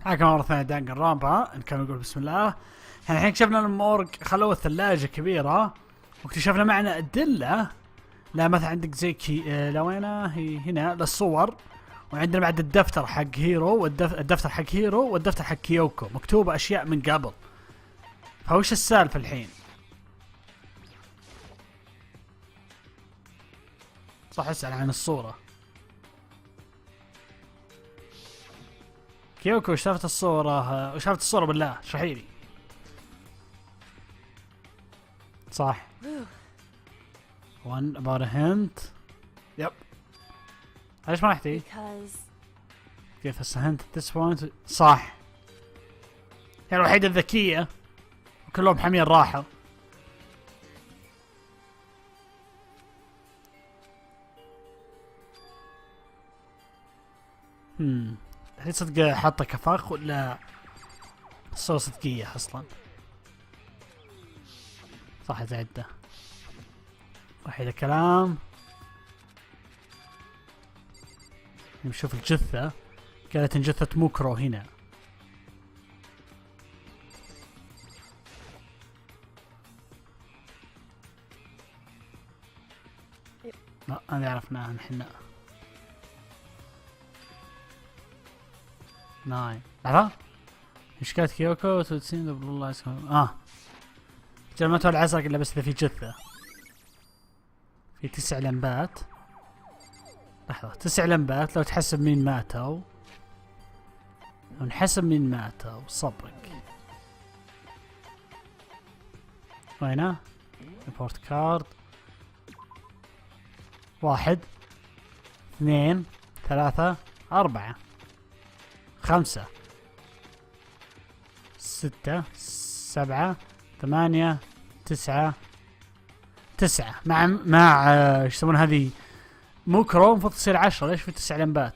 حياكم مرة ثانية دنقنرونبا. نكمل نقول بسم الله. احنا الحين اكتشفنا ان المورج خلوا الثلاجة كبيرة، واكتشفنا معنا أدلة. لا مثلا عندك زي لوينه هي هنا للصور، وعندنا بعد الدفتر حق هيرو والدفتر حق هيرو والدفتر حق كيوكو مكتوبة أشياء من قبل. فوش السالفة الحين؟ صح اسأل عن الصورة. كيوكو وش شافت الصورة؟ وش شافت الصورة بالله؟ اشرحي لي. صح. One about a hint. يب. ليش ما رحتي؟ كيف السهنت at this point؟ صح. هي الوحيدة الذكية وكلهم حامين راحة. هل صدق حاطة كفاخ ولا الصورة صدقية أصلا؟ صح زعده. صح إذا كلام. نشوف الجثة. قالت إن جثة موكرو هنا. لا هذه عرفناها نحن. ناي لحظة. ايش كانت كيوكو تسين والله اسمه جمعته العزرق الا بس اذا في جثة. في 9 لمبات. لحظة 9 لمبات لو تحسب مين ماتوا. لو نحسب مين ماتوا صبرك. وينه؟ ريبورت كارد. 1 2 3 4 5 6 7 8 9 مع ايش يسمون هذه موكرو المفروض تصير 10. ليش في 9 لمبات؟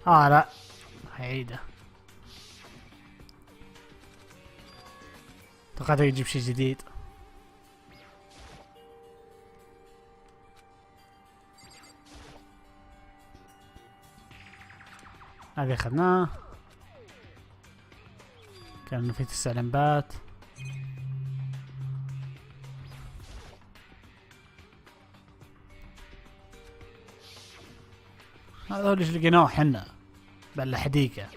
لا عيده. توقعت يجيب شيء جديد. هذه اخذناه. كان في 9 لمبات. هذا هو اللي لقيناه حنا بالحديقة.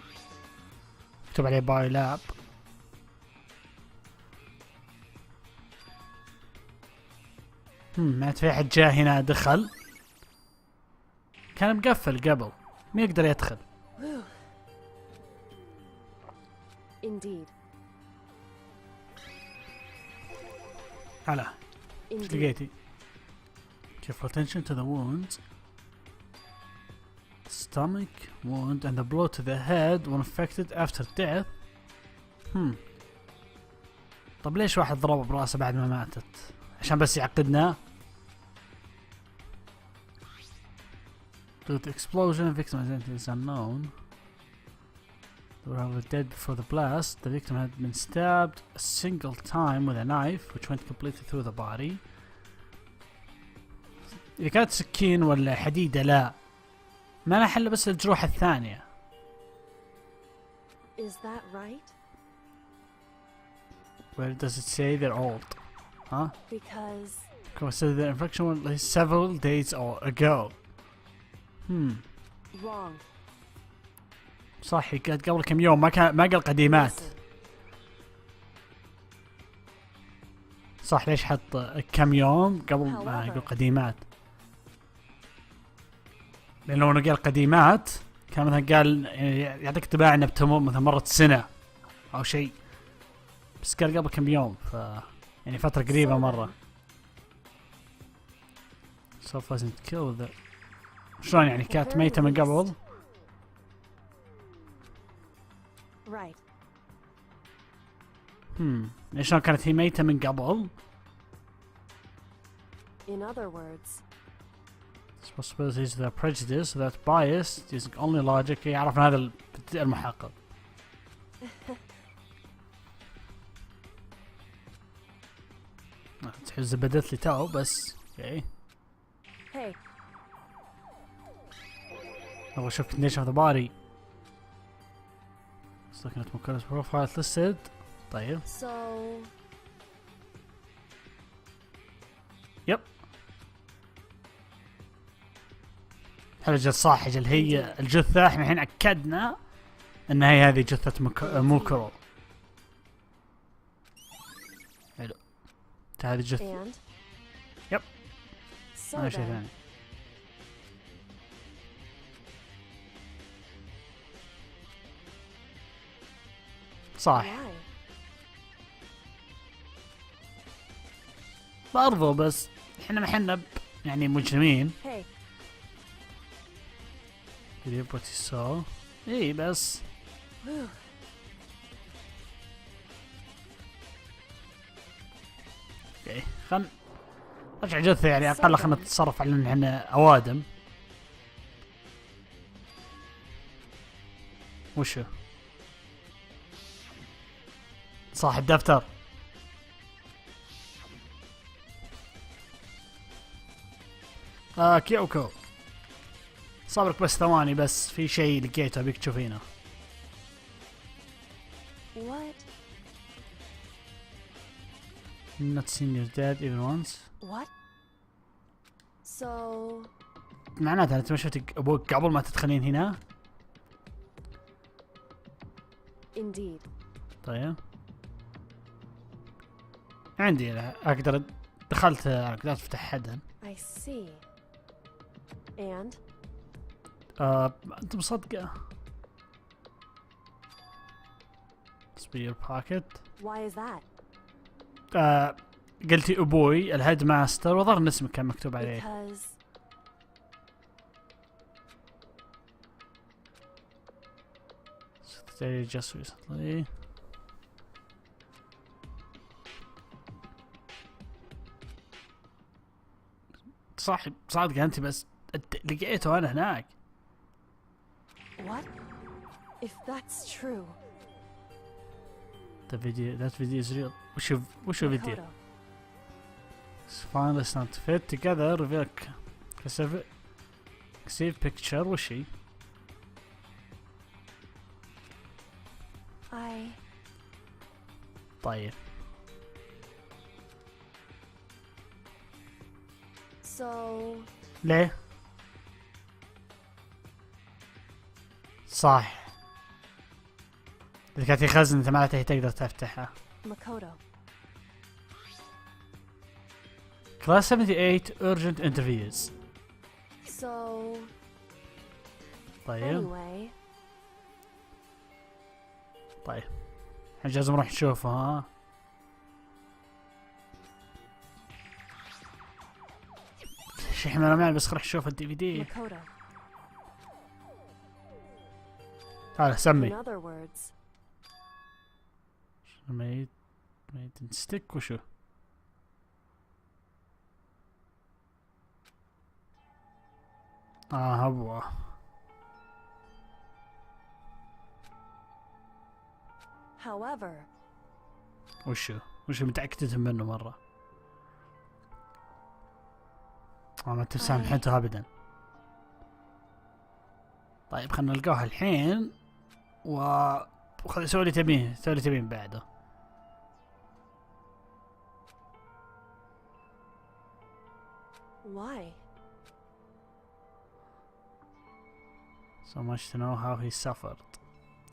مكتوب عليه باي لاب. ما في احد جاء هنا دخل. كان مقفل قبل ما يقدر يدخل. Indeed. هلا ايش لقيتي؟ Careful attention to the wounds. Stomach wound and the blow to the head when affected after death. طب ليش واحد ضربه براسه بعد ما ماتت؟ عشان بس يعقدنا. Due to explosion, victim identity is unknown. They were all dead before the blast. The victim had been stabbed a single time with a knife, which went completely through the body. إذا كانت سكين ولا حديدة لا. ما لها حل بس الجروح الثانية. Is that right? Where does it say they're old? Huh? Because the infection was several days ago. Wrong. صح كانت قبل كم يوم. ما قال قديمات. صح ليش حط كم يوم قبل ما يقول قديمات؟ لأنه لو قال قديمات كان مثلا قال يعطيك انطباع انه بتمر مثلا مرت سنة او شيء، بس قال قبل كم يوم يعني فترة قريبة مرة. So wasn't killed. شلون يعني كانت ميتة من قبل؟ Right. شلون كانت هي ميتة من قبل؟ In other words, possibilities that prejudice that bias using only logic. يعرف هذا المحقق. تحس بدت لي تو بس. اوكي. Hey. ابغى اشوف condition of the body. looking at Makoto's profile listed. طيب. So. يب. حلو جد صح اجل هي الجثة. احنا الحين اكدنا ان هي هذه جثة موكورو. حلو. هذه جثة. يب. ما شيء ثاني. صح. برضو بس احنا ما حنا يعني مجرمين. اي بس اوكي خل ارجع جثة يعني اقل خلنا نتصرف على ان احنا اوادم. وشو صاحب دفتر. كيوكو صابرك بس ثواني بس في شيء لقيته ابيك تشوفينه. What? Not seen your dad even once. What? So. معناتها انت ما شفت ابوك قبل ما تدخلين هنا؟ Indeed. طيب. عندي اقدر دخلت اقدر افتح حدا. I see. And. انت مصدقه. Be your pocket. Why is that? قلتي ابوي الهيد ماستر وظهر اسمك كان مكتوب عليه. Because. Just recently. صاحب صادق انت بس لقيته انا هناك. What? If that's true. The video, that video is real. وش الفيديو؟ Finally it's not fit together. Reveal save picture. وش هي؟ طيب. So. ليه؟ صح. إذا كانت في خزنة انت معناته هي تقدر تفتحها. Makoto. Class 78 urgent interviews. So. طيب. Anyway. طيب. الحين لازم نروح نشوفه ها. شي حمل معي بس نروح نشوف الدي في دي. تعال سمي. ميت ستيك وشو؟ هو However. وشو متأكدة منه مرة. ما تسامحته ابدا. طيب خلنا نلقاها الحين سوي لي تبين بعده. Why? So much to know how he suffered.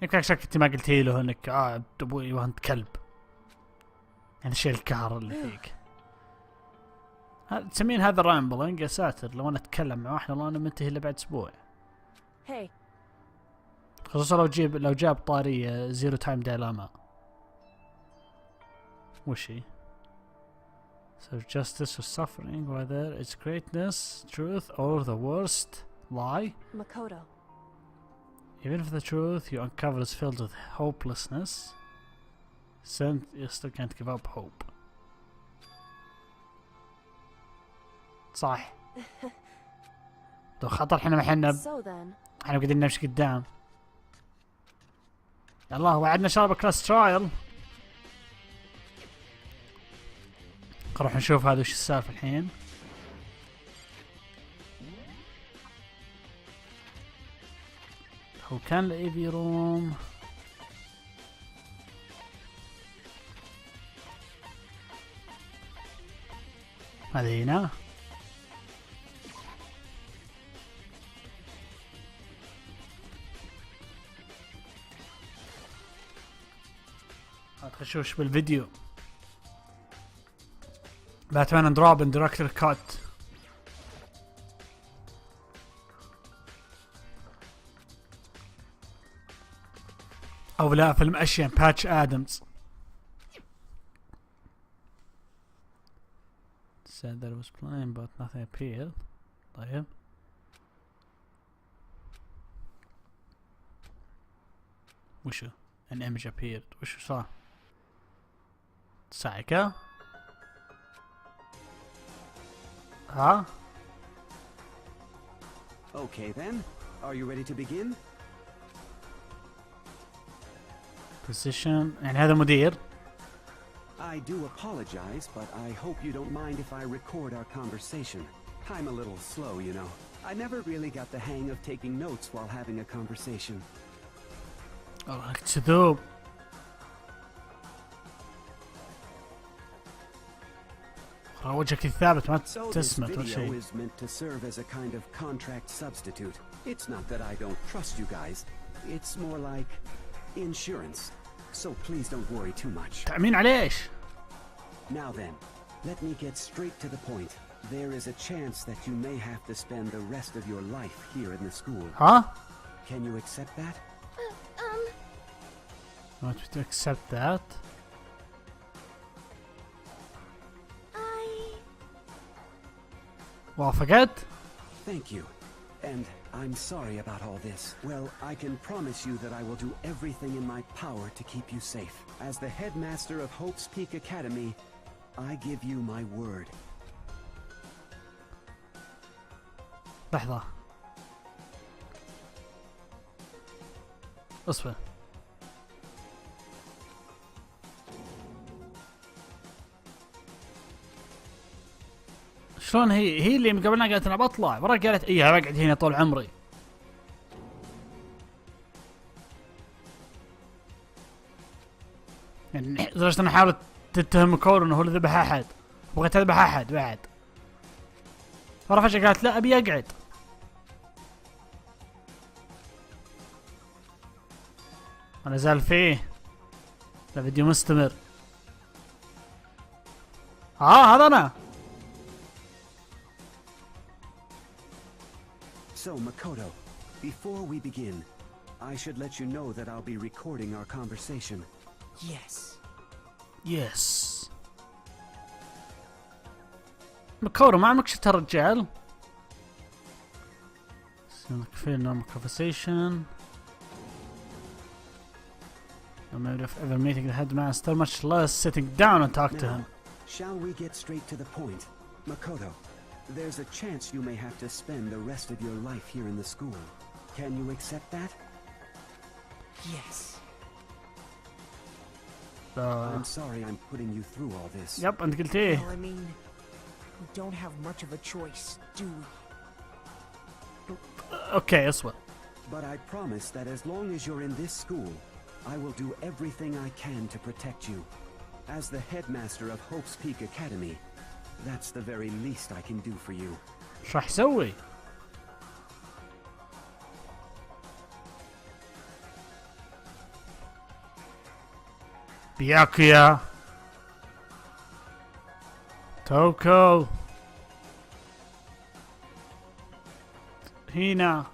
يمكن شك انت ما قلتي له انك ابوي وانت كلب. يعني الشيء الكهر اللي فيك. تسمين هذا رامبلينج يا ساتر. لو انا اتكلم مع واحد والله انا منتهي الا بعد اسبوع. Hey. خصوصا لو جاب طاري زيرو تايم دايلاما. وش هي؟ So justice or suffering, whether it's greatness, truth, or the worst lie. Makoto. Even if the truth you uncover is filled with hopelessness, you still can't give up hope. صح. لو خطر احنا احنا قاعدين نمشي قدام. يلا وعدنا شباب كلاس ترايل. نروح نشوف هذا وش السالفة الحين. هو كان الايفي روم. هذه هنا. هتخشوش بالفيديو. باتمان اند روبن دايركتور كات. او لا فيلم اشياء باتش ادمز. said that it was playing but nothing appeared. طيب وشو an image appeared. وشو صار؟ ساعكة ها. Okay then, are you ready to begin? position يعني هذا مدير. I do apologize, but I hope you don't mind if I record our conversation. I'm a little slow, you know. I never really got the hang of taking notes while having a conversation. الله كذوب. وجهك الثابت ما So this تسمع video شيء. is meant to serve as a kind of contract substitute. It's not that I don't trust you guys. It's more like insurance. So please don't worry too much. تأمين على ايش؟ Now then, let me get straight to the point. There is a chance that you may have to spend the rest of your life here in the school. ها؟ Can you accept that? Not to accept that. وافقت؟ Thank you. And I'm sorry about all this. Well, I can promise you that I will do everything in my power to keep you safe. As the headmaster of Hope's Peak Academy, I give you my word. لحظة. اصبر. شلون هي اللي من قبلنا قالت انا بطلع، ورا قالت ايه بقعد هنا طول عمري. يعني لدرجة انها حاولت تتهم كور انه هو اللي ذبح احد، بغيت تذبح احد بعد. ورا فجأة قالت لا ابي اقعد. انا زال فيه. الفيديو مستمر. هذا انا. So, Makoto, before we begin, I should let you know that I'll be recording our conversation. Yes. يس. مكورو ما عمرك شفت هالرجال؟ كفاية normal conversation. No matter if ever meeting the headmaster, much less sitting down and talk to him. Shall we get straight to the point? Makoto, there's a chance you may have to spend the rest of your life here in the school. Can you accept that? Yes. I'm sorry I'm putting you through all this. يب انت قلت ايه؟ Well, I mean, we don't have much of a choice, do we? اوكي اصبر. But I promise that as long as you're in this school, I will do everything I can to protect you. As the headmaster of Hope's Peak Academy, that's the very least I can do for you. ايش راح يسوي؟ بياكويا توكو هنا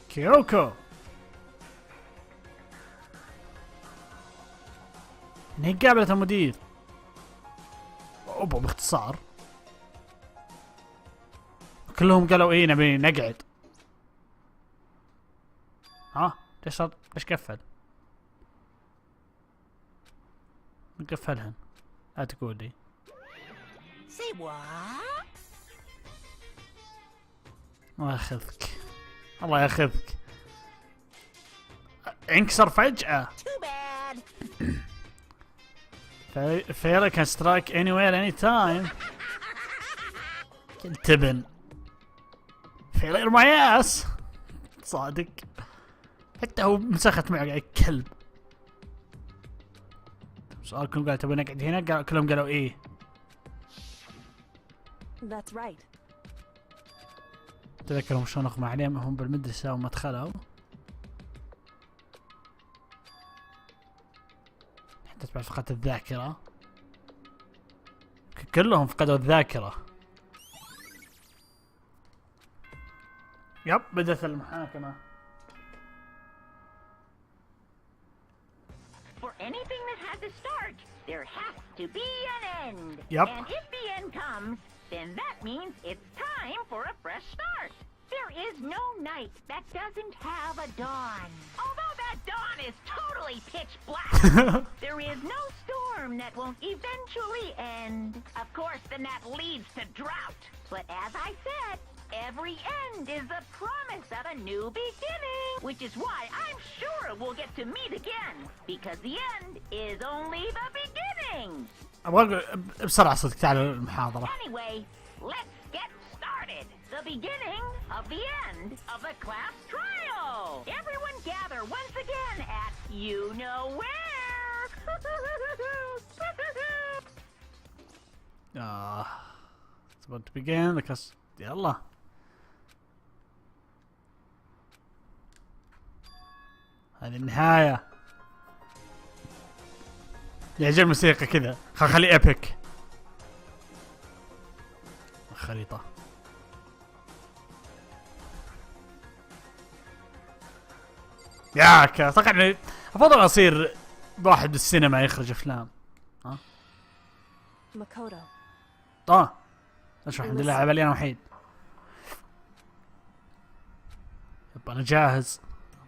كيوكو. هي قابلت المدير. اوبا باختصار كلهم قالوا ايه نبي نقعد. ليش صار؟ ليش قفل؟ نقفلهن. لا تقول لي. Say what? الله ياخذك. الله ياخذك. انكسر فجأة. Too bad. Failure can strike anywhere anytime. كنت تبن فيلر ما ياس صادق. حتى هو مسخت معه قاعد كلب. سؤالكم قال تبون نقعد هنا؟ قال كلهم قالوا ايه. That's right. تذكرهم شلون اغمى عليهم هم بالمدرسة وما دخلوا. حتى بعد فقدت الذاكرة. كلهم فقدوا الذاكرة. يب بدأت المحاكمة. For anything that has a start, there has to be an end. Yep. And if the end comes, then that means it's time for a fresh start. There is no night that doesn't have a dawn. Although that dawn is totally pitch black, there is no storm that won't eventually end. Of course, then that leads to drought. But as I said, every end is the promise of a new beginning. Which is why I'm sure we'll get to meet again. Because the end is only the beginning. ابغى بسرعة صدق تعالوا المحاضرة. Anyway, let's get started. The beginning of the end of the class trial. Everyone gather once again at you know where. It's about to begin because يلا. هذه النهاية. يعجب الموسيقى كذا. خليه ايبك. الخريطة. ياك اتوقع افضل اصير واحد بالسينما يخرج افلام. ها؟ Makoto. اشوف الحمد لله على بالي انا وحيد. يبا انا جاهز.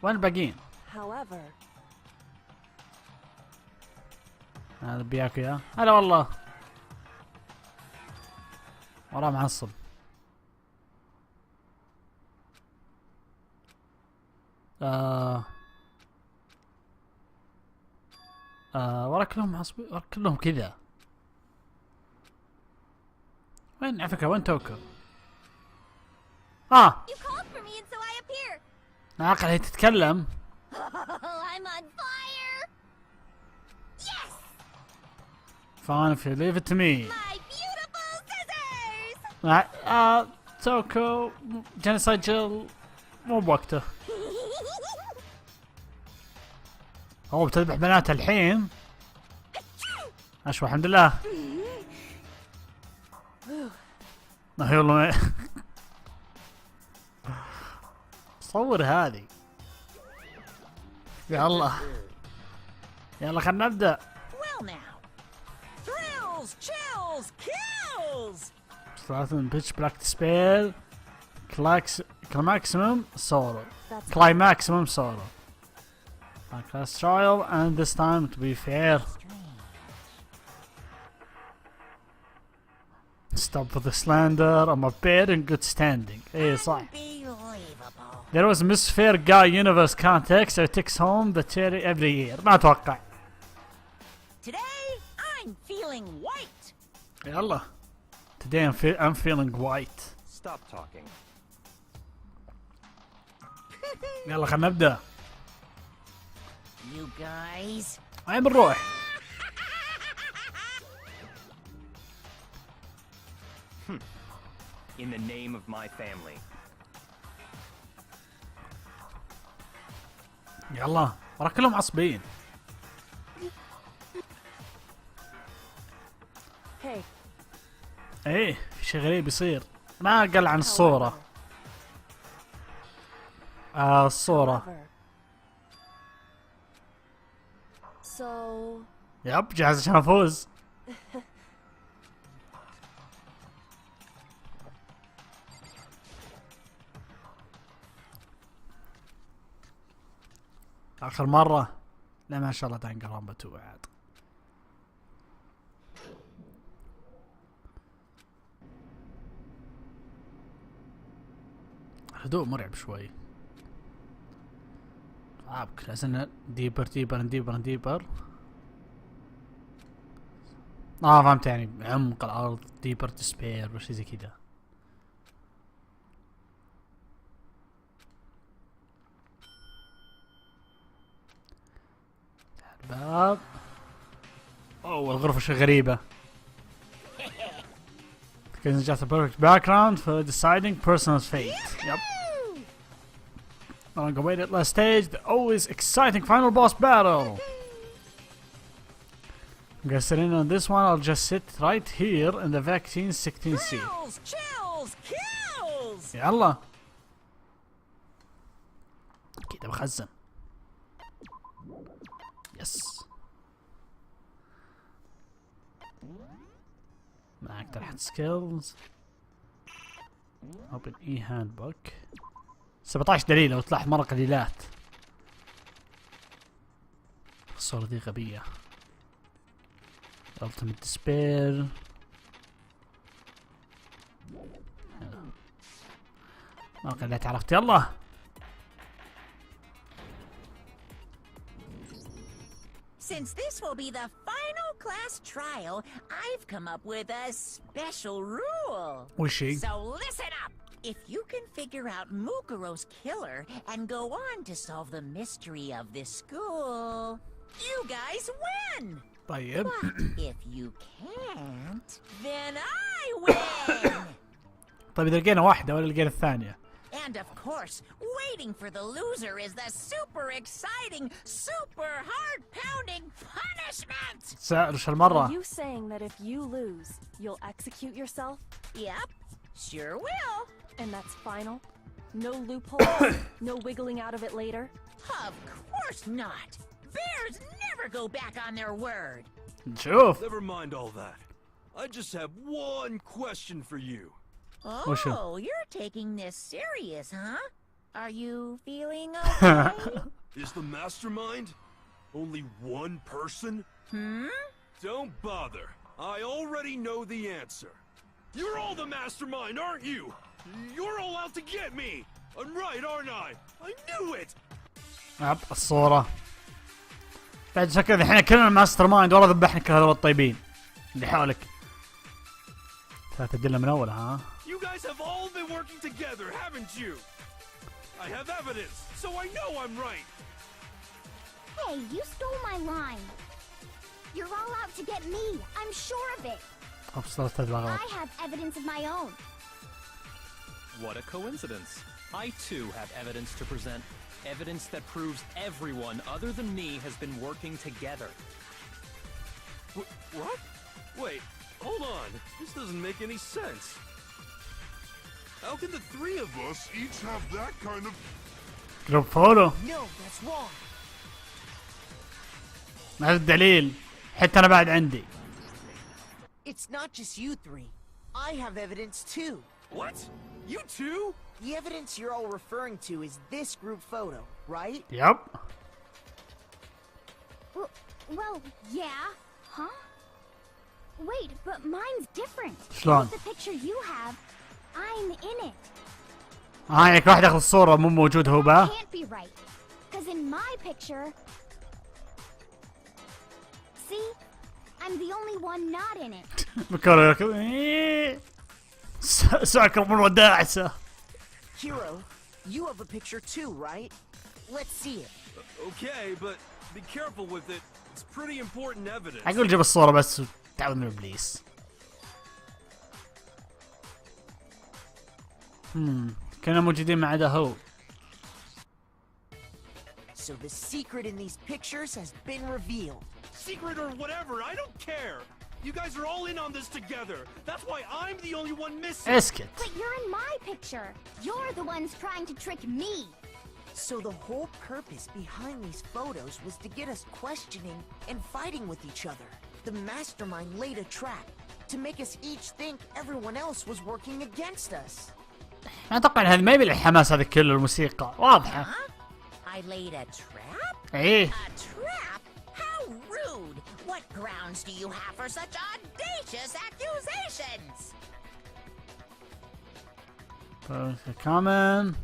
وين الباقيين؟ However, هذا بياكو يا هلا والله. وراه معصب. ورا كلهم معصبين. ورا كلهم كذا. وين على فكرة وين توكو؟ You called for me and so I appear. عاقل هي تتكلم. I'm on fire. Yes, Fine if you leave it to me. my beautiful scissors. توكو جنسايجل مو بوقته. هو بتذبح بناته الحين. اشوى الحمد لله. يلا صور هذه. يلا يلا خلنا نبدأ. Well now. Thrills, chills, kills! ثلاثة pitch black despair. Climaximum solo. that's Climaximum solo. Class trial and this time to be fair. Stop for the slander. I'm a bear in good standing. ايه صح. Unbelievable. There was Miss Fair Guy Universe context that takes home the cherry every year. ما اتوقع. Today, I'm feeling white. يلا. Today I'm feeling white. Stop talking. يلا خلنا نبدأ. You guys. وين بنروح؟ In the name of my family. يلا ورا كلهم عصبين. hey. ايه في شيء غريب يصير. ما قال عن الصورة. الصورة. However. So, يب جاهز عشان افوز. اخر مرة. لا ما شاء الله دنقنرونبا 2 عاد. هدوء مرعب شوي. عابك لازم ديبر ديبر ديبر ديبر. فهمت يعني عمق الارض ديبر ديسبير وشي زي كذا. باب. اوه الغرفة شي غريبة. Because just a perfect background for deciding person's fate. Yep. Long awaited last stage, the always exciting final boss battle. I'm gonna sit in on this one. I'll just sit right here in the vaccine 16 seat. Kills, chills, kills. يلا. كده بخزن. يس. معك تحت سكيلز. open e handbook. 17 دليل لو تلاحظ مرة قليلات. الصورة دي غبية. ultimate despair. مرة قليلات عرفت يلا. Since this will be the final class trial, I've come up with a special rule. وشي؟ So listen up! If you can figure out Mukuro's killer and go on to solve the mystery of this school, you guys win! طيب. If you can't, then I win! طيب إذا لقينا واحدة ولا لقينا الثانية؟ And of course, waiting for the loser is the super exciting, super heart-pounding punishment! سعرش المرة. Are you saying that if you lose, you'll execute yourself? Yep, sure will. And that's final? No loopholes? No wiggling out of it later? Of course not. Bears never go back on their word. نشوف. Never mind all that. I just have one question for you. Oh, you're taking this serious, huh? Are you feeling okay? Is the mastermind only one person? Don't bother. I already know the answer. You're all the mastermind, aren't you? You're all out to get me. I'm right, aren't I? I knew it. عب الصورة. بعد شكل الحين كلنا ماستر مايند ورا ذبحنا كل هذول الطيبين اللي حولك. ثلاثة أدلة من أولها ها. You guys have all been working together, haven't you? I have evidence, so I know I'm right. Hey, you stole my line. You're all out to get me. I'm sure of it. أبصرت الغلط. I have evidence of my own. What a coincidence. I too have evidence to present. Evidence that proves everyone other than me has been working together. What? Wait, hold on. This doesn't make any sense. How can the three of us each have that kind of... جروب فولو. No, that's wrong. هذا الدليل. حتى أنا بعد عندي. It's not just you three. I have evidence too. What? You too? The evidence you're all referring to is this group photo, right? يب. Well, yeah. Huh? Wait, but mine's different. شلون؟ The picture you have, I'm in it. هاي واحد ياخذ الصورة مو موجود هو بقى. Can't be right. Cause in my picture, see, I'm the only one not in it. بكرة ساكر من وداعسة. Hero, you have a picture too, right? Let's see it. Okay, but be careful with it. It's pretty important evidence. أقول جيب الصورة بس تعود من إبليس. كنا موجودين ما عدا هو. So the secret in these pictures has been revealed. Secret or whatever, I don't care. You guys are all in on this together. That's why I'm the only one missing. اسكت. But you're in my picture. You're the ones trying to trick me. So the whole purpose behind these photos was to get us questioning and fighting with each other. The mastermind laid a trap to make us each think everyone else was working against us. ما أتوقع إن هذا ما يبي الحماس هذا كله الموسيقى واضحة. I laid a trap? إيه. A trap? How rude! What grounds do you have for such audacious accusations? Comment.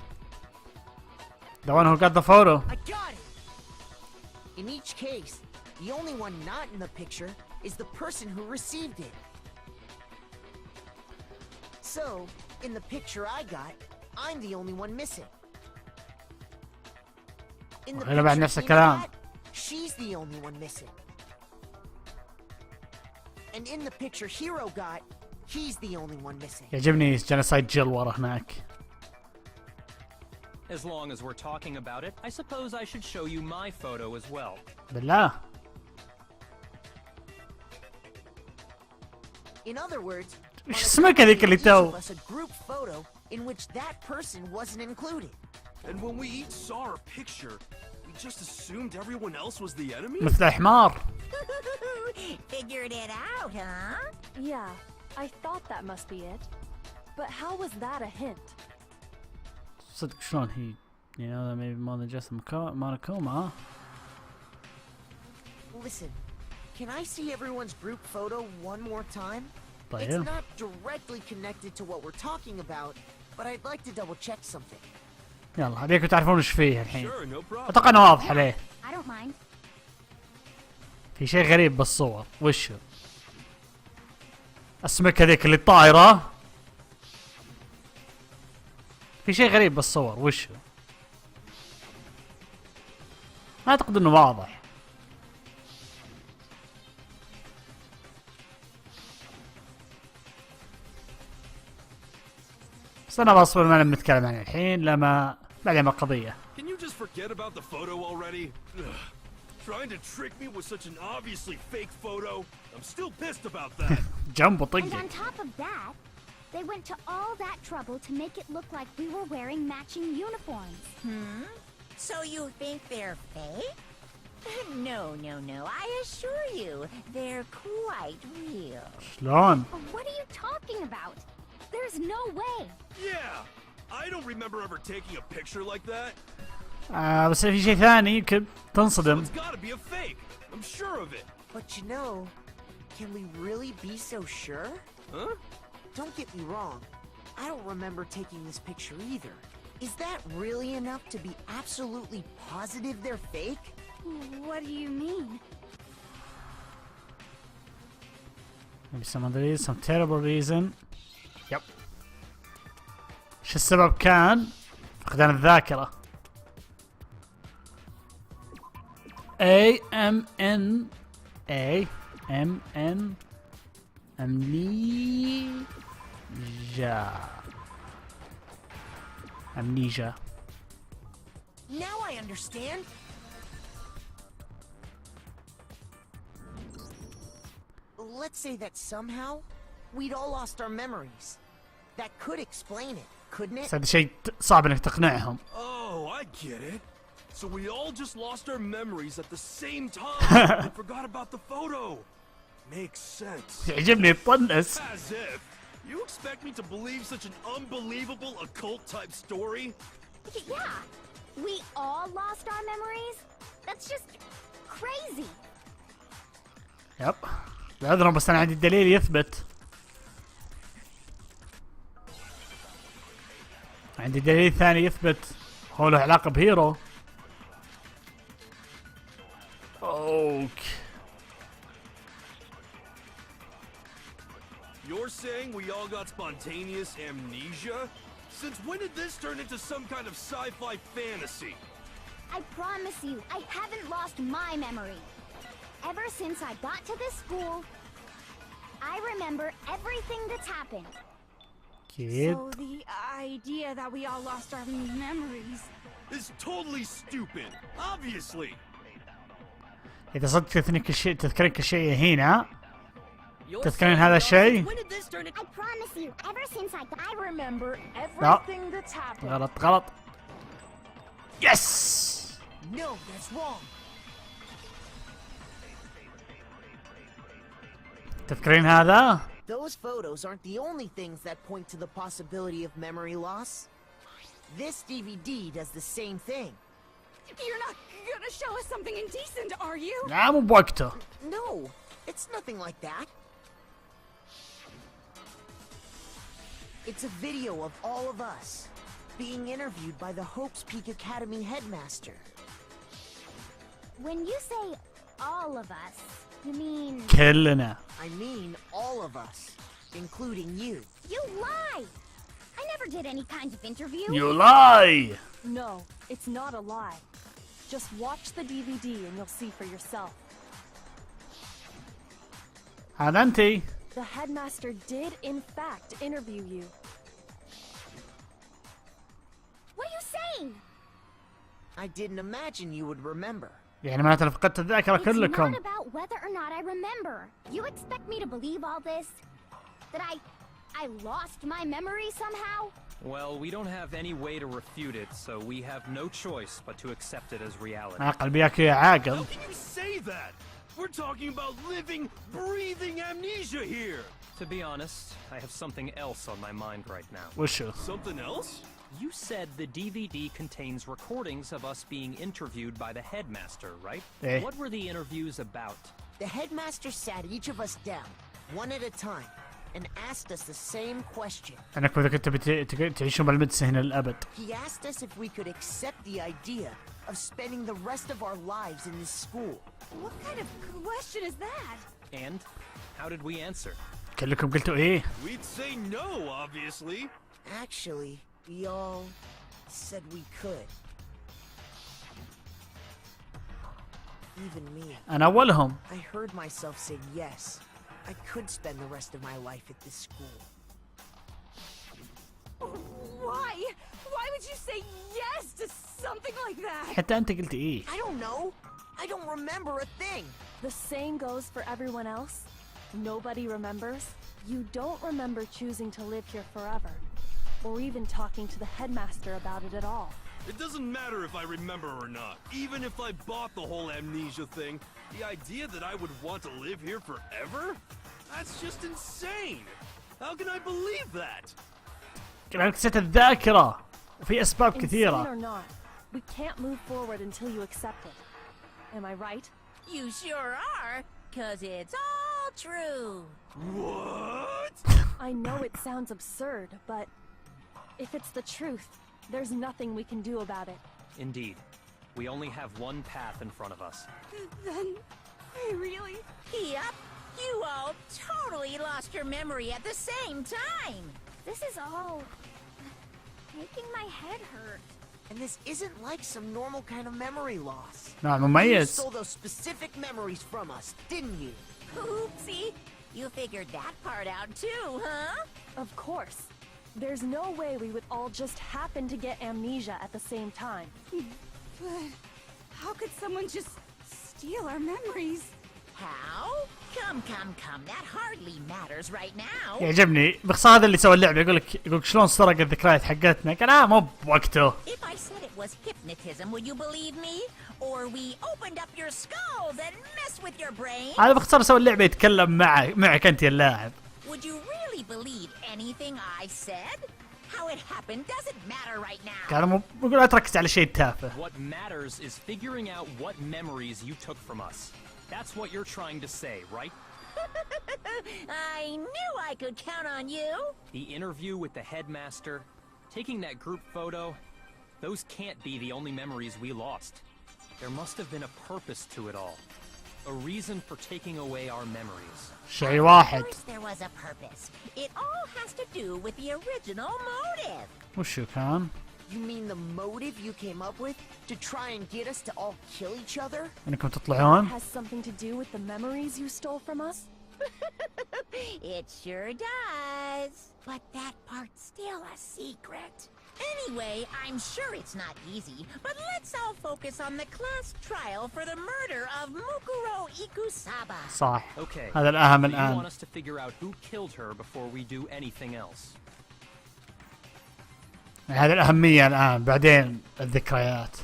The one who got the photo. I got it! In each case, the only one not in the picture is the person who received it. So, in the picture I got, I'm the only one missing. In the وهنا بعد picture نفس Tina الكلام. got, she's the only one missing. And in the picture Hero got, he's the only one missing. يعجبني جنسايد جيل ورا هناك. As long as we're talking about it, I suppose I should show you my photo as well. بالله. In other words, ايش اسمك هذيك اللي تو؟ a group photo in which that person wasn't included. And when we each saw our picture, we just assumed everyone else was the enemy? مثل الحمار. Figured it out, huh? Yeah, I thought that must be it. But how was that a hint? صدق شلون هي؟ You know that maybe more than just Monokuma. Listen, can I see everyone's group photo one more time? طيب. It's not directly connected to what we're talking about, but I'd like to double check something. يلا ابيكم تعرفون ايش فيه الحين. Sure, no problem. اتوقع انه واضح عليه. I don't mind. في شيء غريب بالصور، وشو؟ اسمك هذيك اللي طايرة. في شيء غريب بالصور، وشو؟ اعتقد انه واضح. بس انا بصبر ما لما نتكلم عنه الحين لما بعدين القضية. Can you just forget about the photo already? Ugh. Trying to trick me with such an obviously fake photo? I'm still pissed about that. جنبه And on طقك. top of that, they went to all that trouble to make it look like we were wearing matching uniforms. So you think they're fake? No, I assure you, they're quite real. شلون؟ What are you talking about? There's no way. Yeah! I don't remember ever taking a picture like that. بس في شيء ثاني يمكن تنصدم. It's gotta be a fake. I'm sure of it. But you know, can we really be so sure? Huh? Don't get me wrong, I don't remember taking this picture either. Is that really enough to be absolutely positive they're fake? What do you mean? Maybe some other reason, some terrible reason. Yep. شو السبب كان؟ فقدان الذاكرة. AMN Amnesia. Now I understand. Let's say that somehow we'd all lost our memories. That could explain it, couldn't it? بس هذا شيء صعب انك تقنعهم. Oh, I get it. So we all just lost our memories at the same time and forgot about the photo. Makes sense. يعجبني الطنس. As if. You expect me to believe such an unbelievable occult type story? Yeah, we all lost our memories? That's just crazy. يب. العذر بس انا عندي الدليل يثبت. عندي دليل ثاني يثبت هو له علاقة بهيرو. اوك. You're saying we all got spontaneous amnesia? Since when did this turn into some kind of sci-fi fantasy? I promise you, I haven't lost my memory. Ever since I got to this school, I remember everything that's happened. كيد. So the idea that we all lost our memories. It's totally stupid. Obviously. إذا صدق تذكرين كل شيء هنا. تذكرين هذا الشيء؟ I promise you, ever since I remember لا. everything that's happened. غلط. يس. No, that's wrong. تذكرين هذا؟ Those photos aren't the only things that point to the possibility of memory loss. This DVD does the same thing. You're not gonna show us something indecent, are you? لا مو بوقته. No, it's nothing like that. It's a video of all of us being interviewed by the Hope's Peak Academy headmaster. When you say all of us, you mean... كلنا. I mean all of us, including you. You lie! I never did any kind of interview. You lie. No, it's not a lie. Just watch the DVD and you'll see for yourself. هذا انتي. The headmaster did in fact interview you. What are you saying? I didn't imagine you would remember. يعني معناته فقدت الذاكرة It's كلكم. not about whether or not I remember. You expect me to believe all this? That I lost my memory somehow? Well, we don't have any way to refute it, so we have no choice but to accept it as reality. عاقل بياك يا عاقل. How can you say that? We're talking about living, breathing amnesia here. To be honest, I have something else on my mind right now. وشو؟ Something else? You said the DVD contains recordings of us being interviewed by the headmaster, right? Eh. What were the interviews about? The headmaster sat each of us down, one at a time, and asked us the same question. انكم اذا كنتوا تعيشون بالمدرسة هنا للأبد. He asked us if we could accept the idea of spending the rest of our lives in this school. What kind of question is that? And how did we answer? كلكم قلتوا ايه؟ We'd say no, obviously. Actually, we all said we could. Even me. أنا أولهم. I heard myself say yes. I could spend the rest of my life at this school. Why? Why would you say yes to something like that? حتى أنت قلت ايه؟ I don't know. I don't remember a thing. The same goes for everyone else. Nobody remembers. You don't remember choosing to live here forever, or even talking to the headmaster about it at all. It doesn't matter if I remember or not. Even if I bought the whole amnesia thing, the idea that I would want to live here forever? That's just insane. How can I believe that? أنا نسيت الذاكرة وفي أسباب Insane كثيرة. or not, we can't move forward until you accept it. Am I right? You sure are, 'cause it's all true. What? I know it sounds absurd, but if it's the truth, there's nothing we can do about it. Indeed. We only have one path in front of us. Then, I really... Yup, you all totally lost your memory at the same time. This is all making my head hurt. And this isn't like some normal kind of memory loss. نعم You مميز. stole those specific memories from us, didn't you? Oopsie, you figured that part out too, huh? Of course. There's no way we would all just happen to get amnesia at the same time. But how could someone just steal our memories? How? Come, that hardly matters right now. يعجبني باختصار هذا اللي سوى اللعبة يقولك شلون سرق الذكريات حقتنا قال مو بوقته. If I said it was hypnotism, would you believe me? Or we opened up your skulls and messed with your brain? هذا باختصار سوى اللعبة يتكلم معك أنت يا اللاعب. Would you really believe anything I said? How it happened doesn't matter right now. قال مو يقول لا تركز على شيء تافه. What matters is figuring out what memories you took from us. That's what you're trying to say, right? I knew I could count on you. The interview with the headmaster, taking that group photo, those can't be the only memories we lost. There must have been a purpose to it all. A reason for taking away our memories. شيء واحد. Of course there was a purpose. It all has to do with the original motive. وشو كان؟ You mean the motive you came up with to try and get us to all kill each other? إنكم تطلعون؟ Has something to do with the memories you stole from us? It sure does. But that part's still a secret. Anyway, I'm sure it's not easy, but let's all focus on the class trial for the murder of Mukuro Ikusaba. صح. Okay. هذا الأهم So you الآن. want us to figure out who killed her before we do anything else. هذه الأهمية الآن بعدين الذكريات.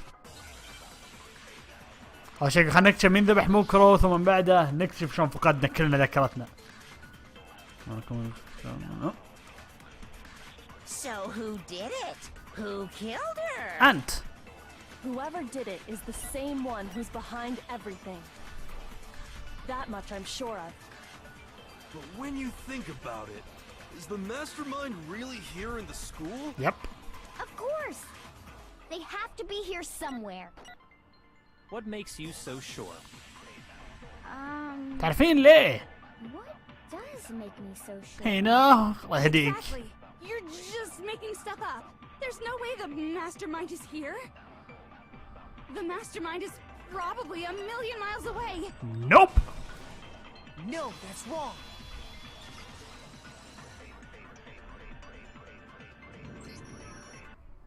أول شيء خلينا نكتشف مين ذبح موكرو ثم من بعده نكتشف شلون فقدنا كلنا ذاكرتنا. So who did it? Who killed her? أنت. Whoever did it is the same one who's behind everything. That much I'm sure of. But when you think about it, is the mastermind really here in the school? Yep. Of course! They have to be here somewhere. What makes you so sure? تعرفين ليه؟ What does make me so sure? هنا الله يهديك. Exactly. You're just making stuff up. There's no way the mastermind is here. The mastermind is probably a million miles away. Nope. No, that's wrong.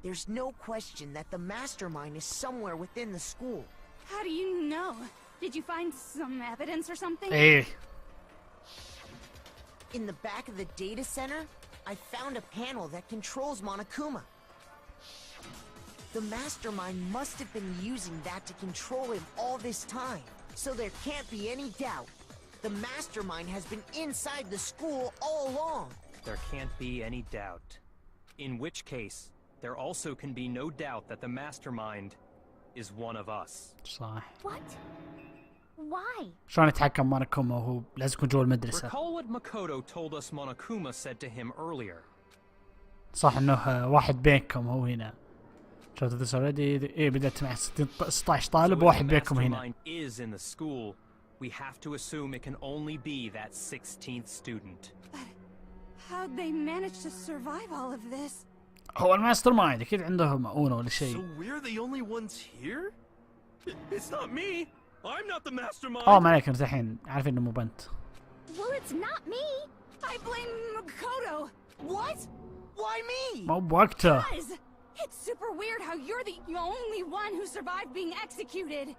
There's no question that the mastermind is somewhere within the school. How do you know? Did you find some evidence or something? ايه. In the back of the data center, I found a panel that controls Monokuma. The mastermind must have been using that to control him all this time. So there can't be any doubt. The mastermind has been inside the school all along. There can't be any doubt. In which case, there also can be no doubt that the mastermind is one of us. صح. What? Why? شلون يتحكم مونوكوما وهو لازم يكون جوا المدرسة؟ Recall what Makoto told us Monokuma said to him earlier. صح انه واحد بينكم هو هنا. شفت this already؟ ايه بدأت مع 16 طالب وواحد بينكم هنا. If the mastermind is in the school, we have to assume it can only be that 16th student. How'd they manage to survive all of this? هو الماستر مايند اكيد عندهم مؤونة ولا So شيء. we're the only ones here? It's not me. I'm not the mastermind. ما عليك انت الحين عارفين انه مو بنت. Well, it's not me. I blame Makoto. What? Why me? مو بوقته. Guys, it's super weird how you're the only one who survived being executed.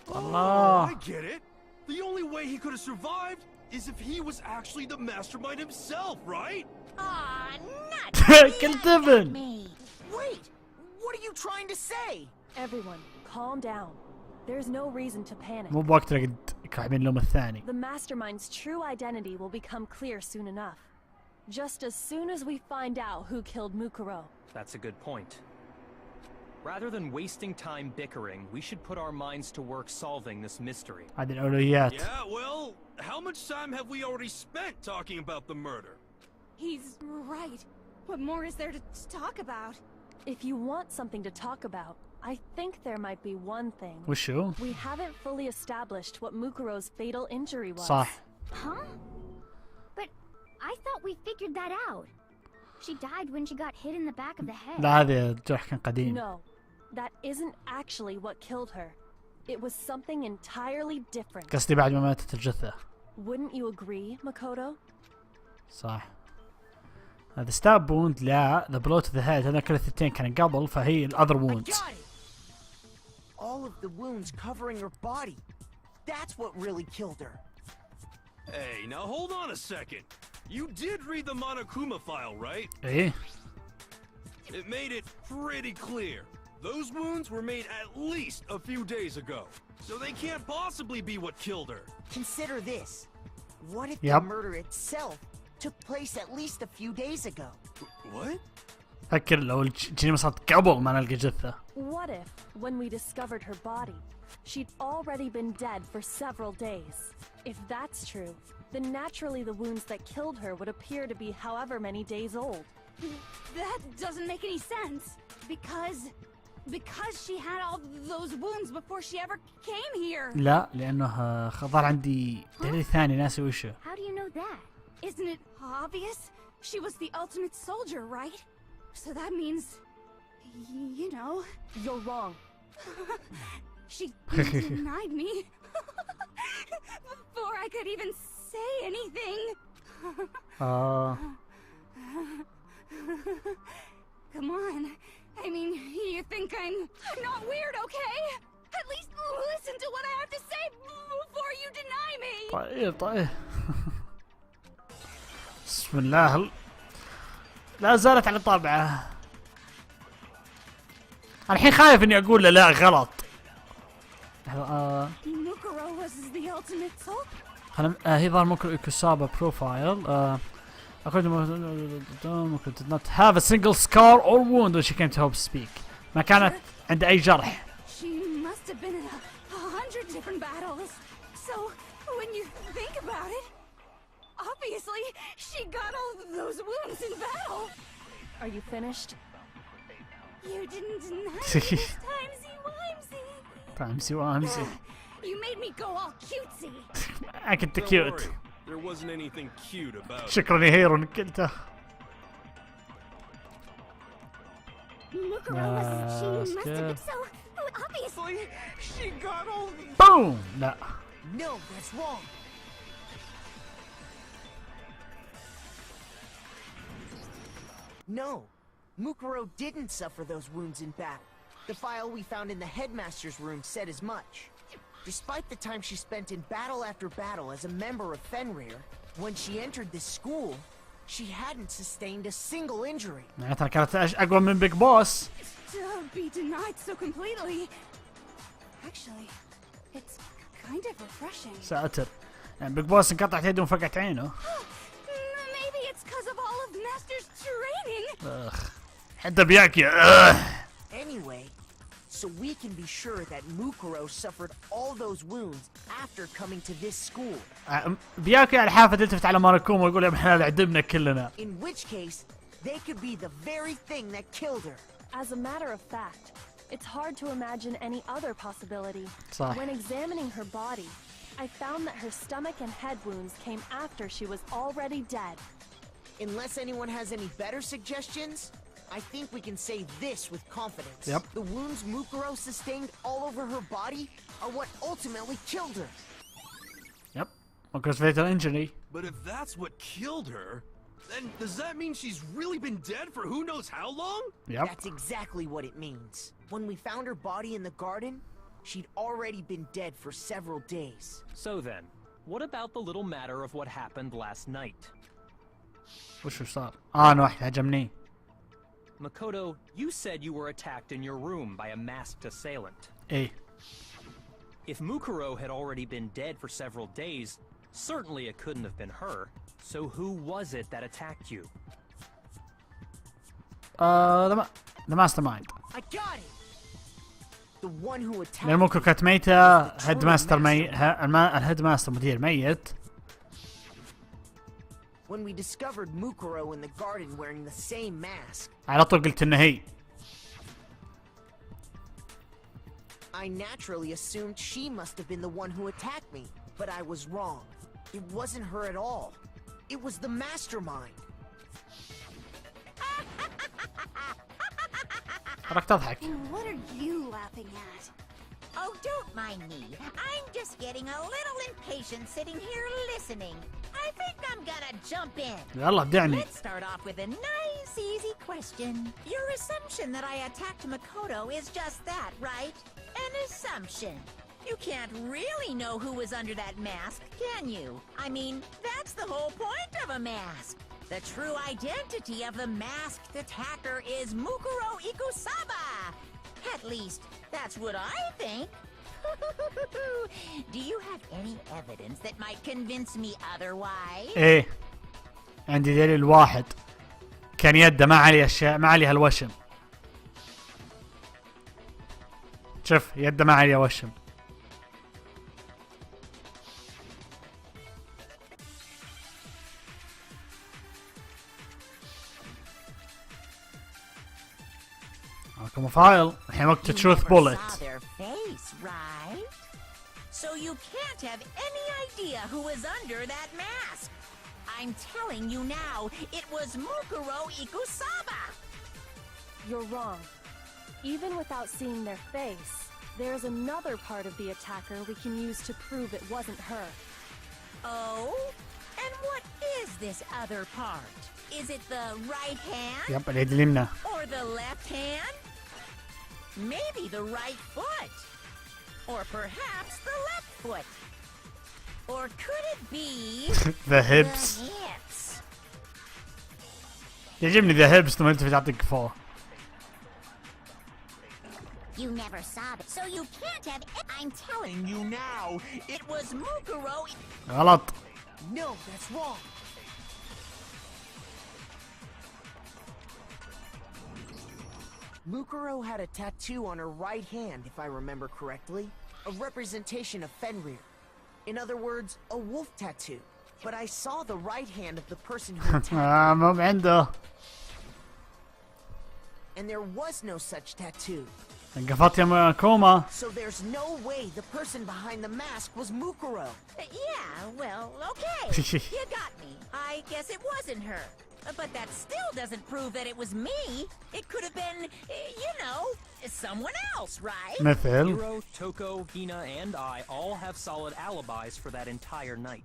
Oh, الله. I get it. The only way he could have survived is if he was actually the mastermind himself, right? Aw, not كنت ابن. me. Wait, what are you trying to say? Everyone, calm down. There's no reason to panic. مو بوقته قد كاحبين اللوم الثاني. The mastermind's true identity will become clear soon enough. Just as soon as we find out who killed Mukuro. That's a good point. Rather than wasting time bickering, we should put our minds to work solving this mystery. هذه الأولويات. Yeah, well, how much time have we already spent talking about the murder? He's right. What more is there to talk about? If you want something to talk about, I think there might be one thing. وشو؟ We haven't fully established what Mukuro's fatal injury was. صح. Huh? But I thought we figured that out. She died when she got hit in the back of the head. لا هذا جرح كان قديم. No, that isn't actually what killed her. It was something entirely different. قصدي بعد ما ماتت الجثة. Wouldn't you agree, Makoto? صح. هذا ستاب ووند لا ذا بلو تو ذا هيد هذا كل الثنتين كان قبل فهي الاذر I ووندز. got it. All of the wounds covering her body. That's what really killed her. Hey, now hold on a second. You did read the Monokuma file, right? ايه. It made it pretty clear. Those wounds were made at least a few days ago. So they can't possibly be what killed her. Consider this. What if Yep. the murder itself took place at least a few days ago? What? فكر لو الجريمة صارت قبل ما نلقى جثة. What if, when we discovered her body, she'd already been dead for several days? If that's true, then naturally the wounds that killed her would appear to be however many days old. That doesn't make any sense. Because she had all those wounds before she ever came here. لا لأنه ظهر عندي دليل ثاني ناسي وشه. How do you know that? Isn't it obvious? She was the ultimate soldier, right? So that means, you know, You're wrong. she denied me before I could even say anything. Come on. I mean, you think I'm not weird, okay? At least listen to what I have to say before you deny me. طيب. بسم الله. لا زالت على طابعه. الحين خايف اني اقول له لا غلط. Mukuro was the ultimate soul. هي ظهر ممكن كسابة بروفايل. According to did not have a single scar or wound when she came to Hope Speak. ما كانت عند أي جرح. She must have been in 100 different battles. So, when you think about it, obviously, she got all those wounds in battle. Are you finished? You didn't deny me this timesy-wimesy. Timesy-wimesy. You made me go all cutesy. I كنت Don't cute. worry. There wasn't anything cute about it. شكرا يا هيرو انك قلته. Mukuro was... She must have been... So, Obviously, she got all these. بوم. لا. No, that's wrong. No, Mukuro didn't suffer those wounds in battle. The file we found in the headmaster's room said as much. Despite the time she spent in battle after battle as a member of Fenrir, when she entered this school, she hadn't sustained a single injury. معناتها كانت اقوى من بيج بوس. To be denied so completely. Actually, it's kind of refreshing. ساتر. يعني بيج بوس انقطعت يده وانفقعت عينه. Maybe it's because of all of Master's training. اخ. حتى بيحكي. Anyway, so we can be sure that Mukuro suffered all those wounds after coming to this school. بياكي على حافة يلتفت على ماركوما ويقول احنا عدمنا كلنا. In which case, they could be the very thing that killed her. As a matter of fact, it's hard to imagine any other possibility. صح. When examining her body, I found that her stomach and head wounds came after she was already dead. Unless anyone has any better suggestions, I think we can say this with confidence. Yep. The wounds Mukuro sustained all over her body are what ultimately killed her. Yep. Because fatal injury. But if that's what killed her, then does that mean she's really been dead for who knows how long? Yep. That's exactly what it means. When we found her body in the garden, she'd already been dead for several days. So then, what about the little matter of what happened last night? وشو صار؟ انا واحد هجمني. Makoto, you said you were attacked in your room by a masked assailant. ايه. If Mukuro had already been dead for several days, certainly it couldn't have been her. So who was it that attacked you? The mastermind. I got it! The one who attacked لأن موكو كانت ميتة. هيد ماستر الهيد ماستر مدير ميت. When we discovered Mukuro in the garden wearing the same mask, على طول قلت إنه هي. I naturally assumed she must have been the one who attacked me, but I was wrong. It wasn't her at all. It was the mastermind. تراك تضحك. What are you laughing at? Oh, don't mind me. I'm just getting a little impatient sitting here listening. I think I'm gonna jump in. يلا ابدعني. Let's start off with a nice, easy question. Your assumption that I attacked Makoto is just that, right? An assumption. You can't really know who was under that mask, can you? I mean, that's the whole point of a mask. The true identity of the masked attacker is Mukuro Ikusaba. At least, that's what I think. Do you have any evidence that might convince me otherwise? ايه. عندي دليل واحد. كان يده ما عليه اشياء ما عليها الوشم. شوف يده ما عليها وشم. معكم فايل. الحين وقت You تشوث never بولت. saw their face, right? So you can't have any idea who was under that mask. I'm telling you now, it was Mukuro Ikusaba. You're wrong. Even without seeing their face, there's another part of the attacker we can use to prove it wasn't her. Oh? And what is this other part? Is it the right hand? يب اليد اليمنى. Or the left hand? Maybe the right foot? Or perhaps the left foot? Or could it be The hips. the hips? يعجبني ذا هيبس ثم انت تعطيك فوق. You never saw it, so you can't have it. I'm telling you now, it was Mukuro. غلط. No, that's wrong. Mukuro had a tattoo on her right hand, if I remember correctly. A representation of Fenrir. In other words, a wolf tattoo. But I saw the right hand of the person who attacked her, مو عنده. and there was no such tattoo. انقفضت يا كوما. So there's no way the person behind the mask was Mukuro. Yeah, well, okay. You got me. I guess it wasn't her. But that still doesn't prove that it was me. It could have been, you know, someone else, right? مثل Hiro, Toko, Hina, and I all have solid alibis for that entire night.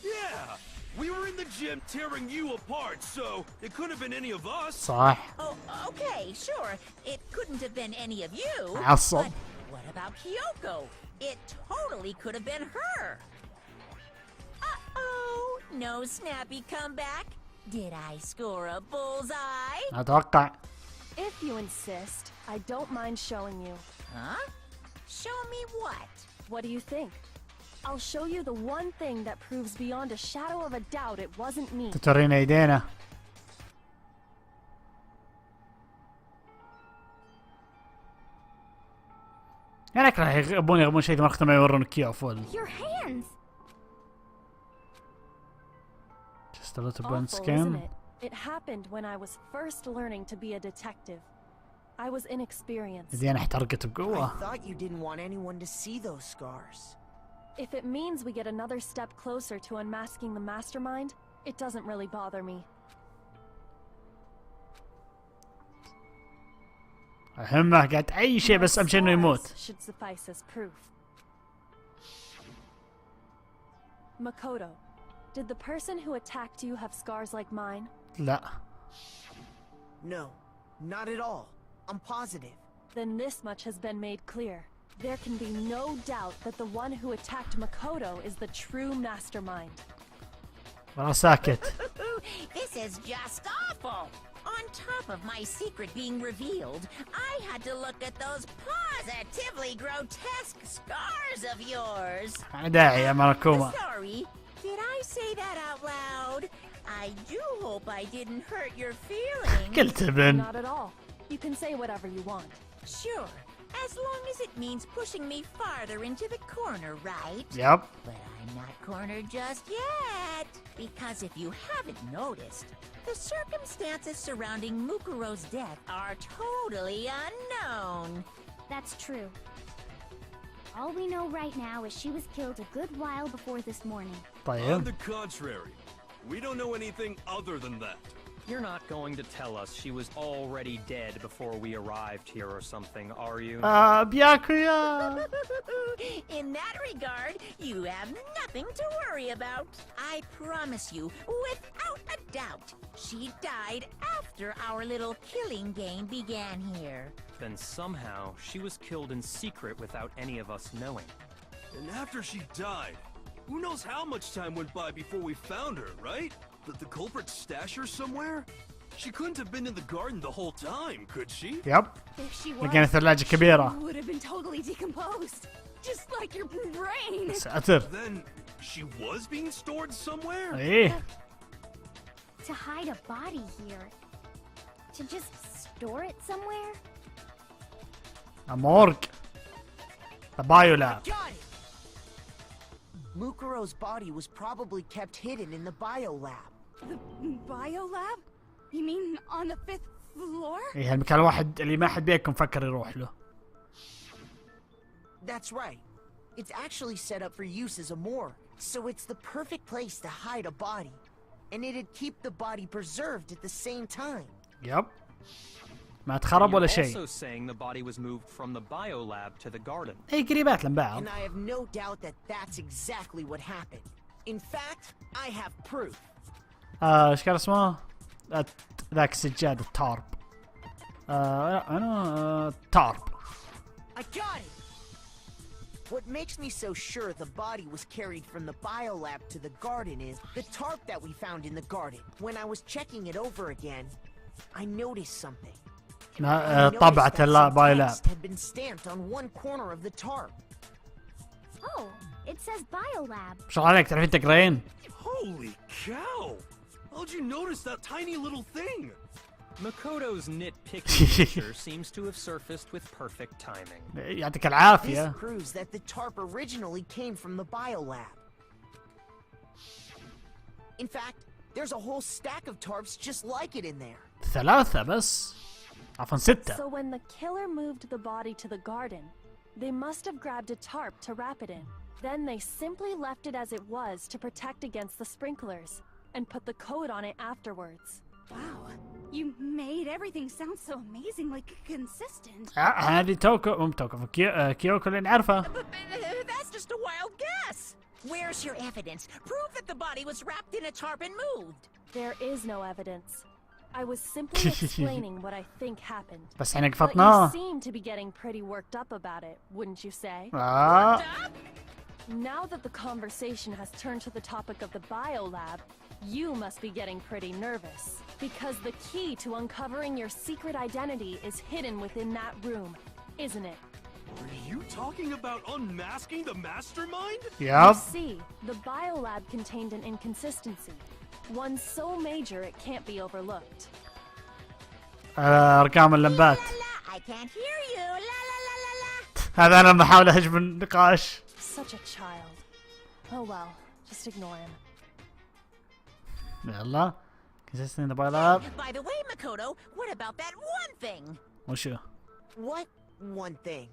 Yeah! We were in the gym tearing you apart, so it couldn't have been any of us. صح. Oh, okay, sure. It couldn't have been any of you. عصب. But what about Kyoko? It totally could have been her. Uh-oh, no snappy comeback. Did I score a bullseye? اتوقع. If you insist, I don't mind showing you. Huh? Show me what? What do you think? I'll show you the one thing that proves beyond a shadow of a doubt it wasn't me. تورينا ايدينا. انا اكره يغبون شيء ما اختم يورونك اياه فول. Your hands! Just a little burnt Awful, isn't skin. it? It happened when I was first learning to be a detective. I was inexperienced. ايدينا احترقت I بقوة. thought you didn't want anyone to see those scars. If it means we get another step closer to unmasking the mastermind, it doesn't really bother me. همه قالت اي شيء بس امشي انه يموت. Should suffice as proof. Makoto, did the person who attacked you have scars like mine? لا. No, not at all. I'm positive. Then this much has been made clear. There can be no doubt that the one who attacked Makoto is the true mastermind. والله ساكت. This is just awful. On top of my secret being revealed, I had to look at those positively grotesque scars of yours. ما داعي يا مراكوما. Sorry, did I say that out loud? I do hope I didn't hurt your feelings. قلت ابن. Not at all. You can say whatever you want. Sure, as long as it means pushing me farther into the corner, right? Yep. But I'm not cornered just yet. Because if you haven't noticed, the circumstances surrounding Mukuro's death are totally unknown. That's true. All we know right now is she was killed a good while before this morning. On طيب. the contrary, we don't know anything other than that. You're not going to tell us she was already dead before we arrived here or something, are you? بياكويا. In that regard, you have nothing to worry about. I promise you, without a doubt, she died after our little killing game began here. Then somehow she was killed in secret without any of us knowing. And after she died, who knows how much time went by before we found her, right? Did the culprit stash her somewhere? She couldn't have been in the garden the whole time, could she? يب. If she لقينا was, ثلاجة كبيرة. she would have been totally decomposed. Just like your brain. ساتر. Then she was being stored somewhere? ايه. To hide a body here. To just store it somewhere? امورج. The biolab. Got it! Mukuro's body was probably kept hidden in the biolab. The biolab? You mean on the 5th floor? ايه المكان الواحد اللي ما حد بيكم فكر يروح له. That's right. It's actually set up for use as a morgue, so it's the perfect place to hide a body. And it'd keep the body preserved at the same time. يب. ما تخرب ولا You're شيء. also saying the body was moved from the biolab to the garden. اي قريبات من بعض. And I have no doubt that that's exactly what happened. In fact, I have proof. ايش كان اسمه؟ ذاك السجاد التارب. انا تارب. I got it! What makes me so sure the body was carried from the biolab to the garden is the tarp that we found in the garden. When I was checking it over again, I noticed something. I noticed طبعة that some البايلاب. text had been stamped on one corner of the tarp. Oh, it says biolab. شو عليك تعرفين تقرين؟ Holy cow! How'd you notice that tiny little thing? Makoto's nitpicky nature seems to have surfaced with perfect timing. يعطيك This العافية. proves that the tarp originally came from the biolab. In fact, there's a whole stack of tarps just like it in there. 3 بس. عفوا 6. So when the killer moved the body to the garden, they must have grabbed a tarp to wrap it in. Then they simply left it as it was to protect against the sprinklers. and put the code on it afterwards. Wow, you made everything sound so amazingly consistent. هذه توكو كيوكو اللي نعرفه. But that's just a wild guess. Where's your evidence? Prove that the body was wrapped in a tarp and moved. There is no evidence. I was simply explaining what I think happened. بس احنا But you قفطناه. seem to be getting pretty worked up about it, wouldn't you say? Now that the conversation has turned to the topic of the biolab, you must be getting pretty nervous. Because the key to uncovering your secret identity is hidden within that room, isn't it? Are you talking about unmasking the mastermind? Yup. See, the biolab contained an inconsistency. One so major it can't be overlooked. ارقام اللمبات. La, I can't hear you. La la la la la. هذا انا بحاول اهجم النقاش. Such a child. Oh well, just ignore him. يلا. consistent the biolab. By the way, Makoto, what about that one thing? وشو؟ What one thing?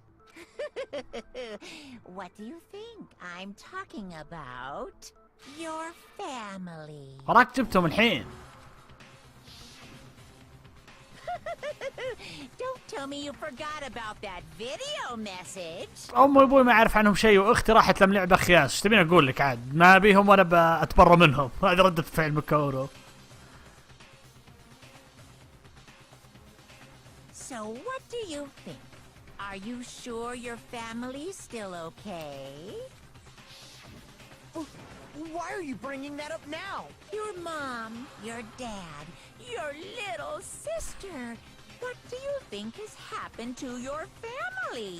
What do you think I'm talking about? Your family. وراك جبتهم الحين. Don't tell me you forgot about that video message. امي وابوي ما اعرف عنهم شيء واختي راحت لهم لعبه خياس، ايش تبين اقول لك عاد؟ ما بيهم وانا اتبرى منهم، هذه رده فعل مكورو. So what do you think? Are you sure your family's still okay? Why are you bringing that up now? Your mom, your dad, your little sister. What do you think has happened to your family?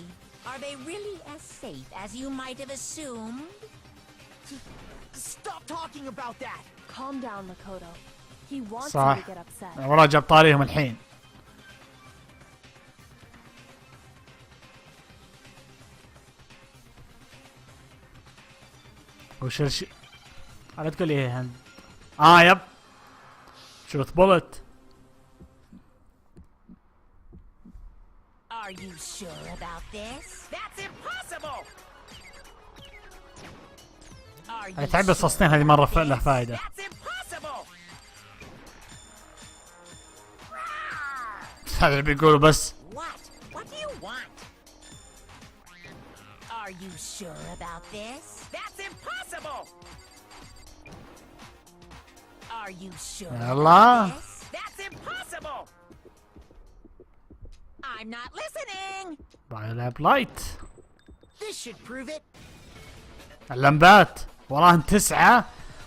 Are they really as safe as you might have assumed? Stop talking about that! Calm down, Makoto. He wants صح. you to get upset. والله جاب طاريهم الحين. وش على تقول لي هند. يب. شوت بولت. Are you sure about this? That's impossible! Are you تعب الصوصتين هذه مرة له فائدة. That's impossible! هذا اللي بيقولوا بس. What? What do you want? Are you sure about this? That's impossible! Are you sure يلا. about this? That's impossible! I'm not listening! بايولاب لايت. This should prove it. اللمبات وراهن 9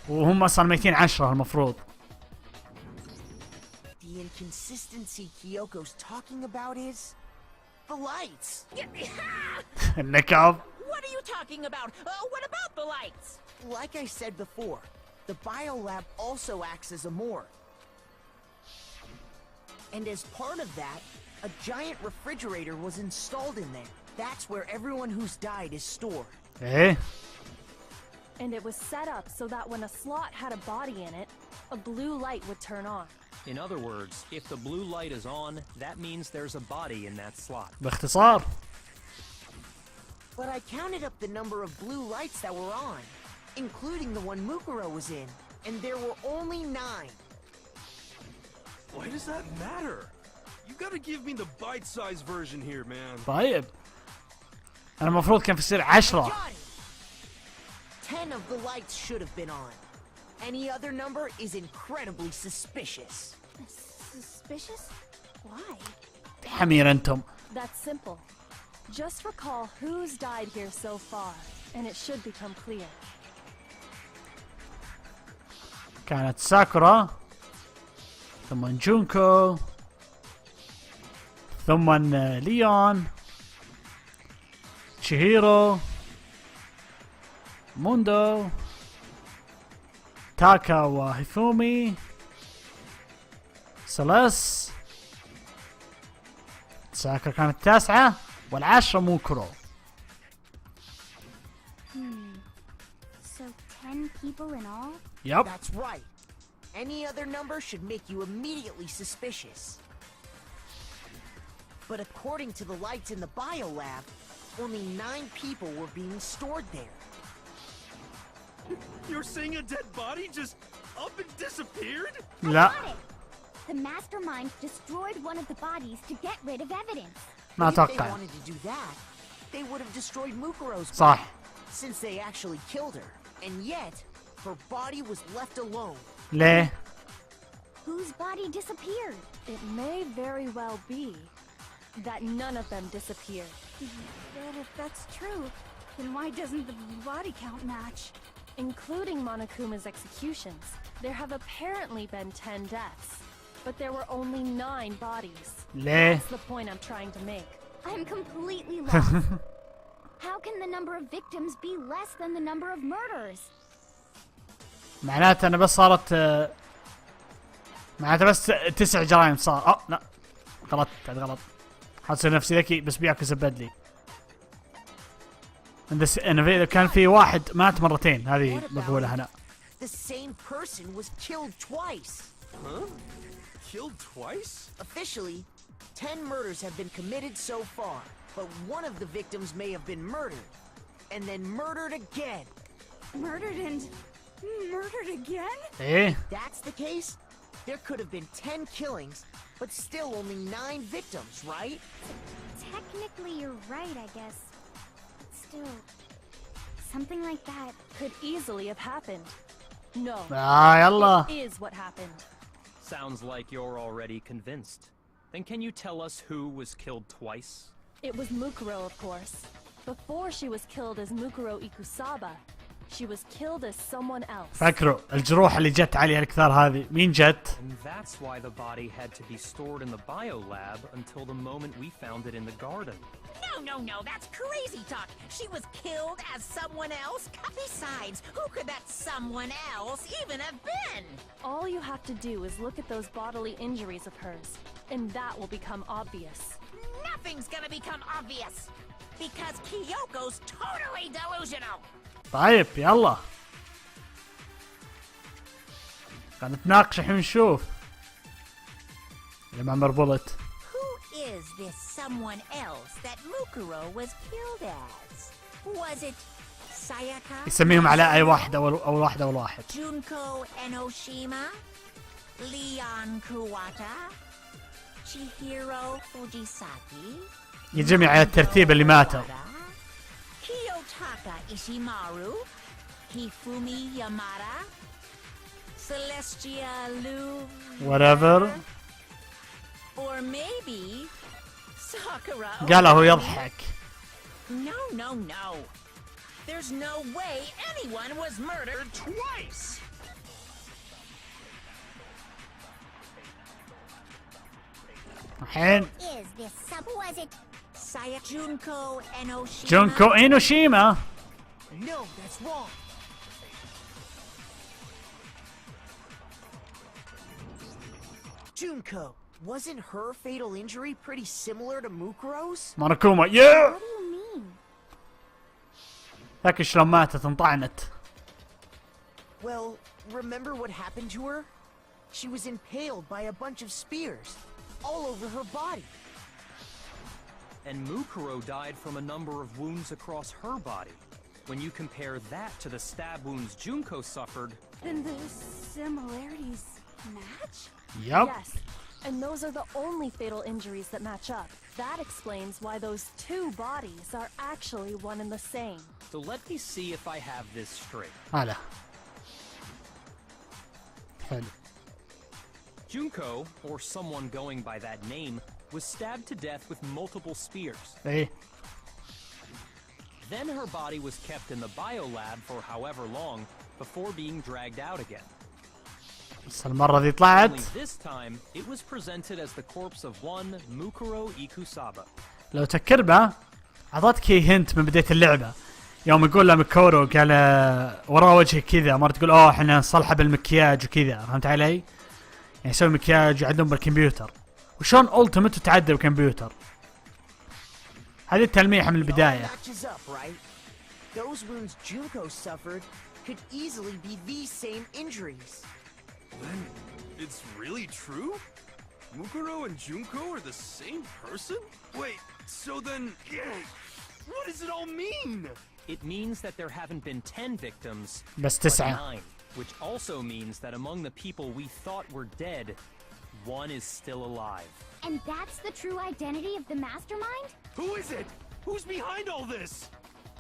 وهم اصلا ميتين 10 المفروض. The inconsistency Kyoko's talking about is the lights. النكب. What are you talking about? What about the lights? Like I said before, the biolab also acts as a morgue. And as part of that, a giant refrigerator was installed in there. That's where everyone who's died is stored. ايه. And it was set up so that when a slot had a body in it, a blue light would turn on. In other words, if the blue light is on, that means there's a body in that slot. باختصار. But I counted up the number of blue lights that were on, including the one Mukuro was in, and there were only 9. Why does that matter? You gotta give me the bite-sized version here, man. طيب. أنا المفروض كان يصير 10. Got it! 10 of the lights should have been on. Any other number is incredibly suspicious. Suspicious? Why? حمير أنتم. That's simple. Just recall who's died here so far, and it should become clear. كانت ساكورا. ثم جونكو. ثم ليون. شيهيرو. موندو. تاكا وهيفومي. سلس. ساكورا كانت 9 وال10 موكرو. So 10 people in all? Yep. That's right. Any other number should make you immediately suspicious. But according to the lights in the biolab, only 9 people were being stored there. You're saying a dead body just up and disappeared? لا Got it. The mastermind destroyed one of the bodies to get rid of evidence. ما If they اتوقع. wanted to do that, they would have destroyed Mukuro's صح. body, since they actually killed her. And yet, her body was left alone. ليه؟ Whose body disappeared? It may very well be that none of them disappeared. But if that's true, then why doesn't the body count match? Including Monokuma's executions, there have apparently been 10 deaths, but there were only 9 bodies. ليه؟ That's the point I'm trying to make. I'm completely lost. How can the number of victims be less than the number of murders? معناته انا بس صارت معناته بس 9 جرائم صار. لا غلط غلط. حاصل نفسي ذكي بس بيعكس بدلي. اذا كان في واحد مات مرتين هذه مقبولة هنا. The same person was killed twice. Huh? Killed twice? Officially, 10 murders have been committed so far, but one of the victims may have been murdered, and then murdered again. Murdered and murdered again? ايه؟ That's the case? There could have been 10 killings, but still only 9 victims, right? Technically, you're right, I guess. Still, something like that. Could easily have happened. No. يلا. It is what happened. Sounds like you're already convinced. Then can you tell us who was killed twice? It was Mukuro, of course. Before she was killed as Mukuro Ikusaba, she was killed as someone else. فكروا الجروح اللي جت عليها الكثار هذه مين جت؟ And that's why the body had to be stored in the biolab until the moment we found it in the garden. No, that's crazy talk. She was killed as someone else? Besides, who could that someone else even have been? All you have to do is look at those bodily injuries of hers, and that will become obvious. Nothing's gonna become obvious. Because Kyoko's totally delusional. طيب يلا. قاعد نتناقش الحين نشوف. اللي معمر بولت. Who is this someone else that Mukuro was killed as? Was it Sayaka? يسميهم على اي واحد او واحد او واحد. Junko Enoshima? Leon Kuwata? Chihiro Fujisaki? يجمع على الترتيب اللي ماتوا. Kiyotaka Ishimaru? Hifumi Yamada? Celestia Lu? whatever. Or maybe Sakura. قال هو يضحك. No. There's no way anyone was murdered twice. الحين Is this was it? Junko Enoshima. جونكو إينوشيما. No, that's wrong. Junko, wasn't her fatal injury pretty similar to Mukuro's? مونوكوما يا What do you mean? ذاك شلون ماتت انطعنت. Well, remember what happened to her? She was impaled by a bunch of spears, all over her body. And Mukuro died from a number of wounds across her body. When you compare that to the stab wounds Junko suffered... Then the similarities match? Yep. Yes, and those are the only fatal injuries that match up. That explains why those two bodies are actually one and the same. So let me see if I have this straight. هلا. حلو. Junko, or someone going by that name, was stabbed to death with multiple spears. ايه. Then her body was kept in the biolab for however long before being dragged out again. بس المرة ذي طلعت. Only this time, it was presented as the corpse of one Mukuro Ikusaba. لو تكربه اعطتك هنت من بداية اللعبة. يوم يقول له ميكورو قال وراه وجهه كذا، مرة تقول احنا نصلحه بالمكياج وكذا، فهمت علي؟ يعني يسوي مكياج وعندهم بالكمبيوتر. وشون التيمت تعدى بالكمبيوتر. هذه التلميح من البداية. Those wounds Junko suffered could easily be these same injuries. Then it's really true? Mukuro and Junko are the same person? Wait, so then what does it all mean? It means that there haven't been 10 victims, بس but 9. 9. Which also means that among the people we thought were dead, one is still alive. And that's the true identity of the mastermind? Who is it? Who's behind all this?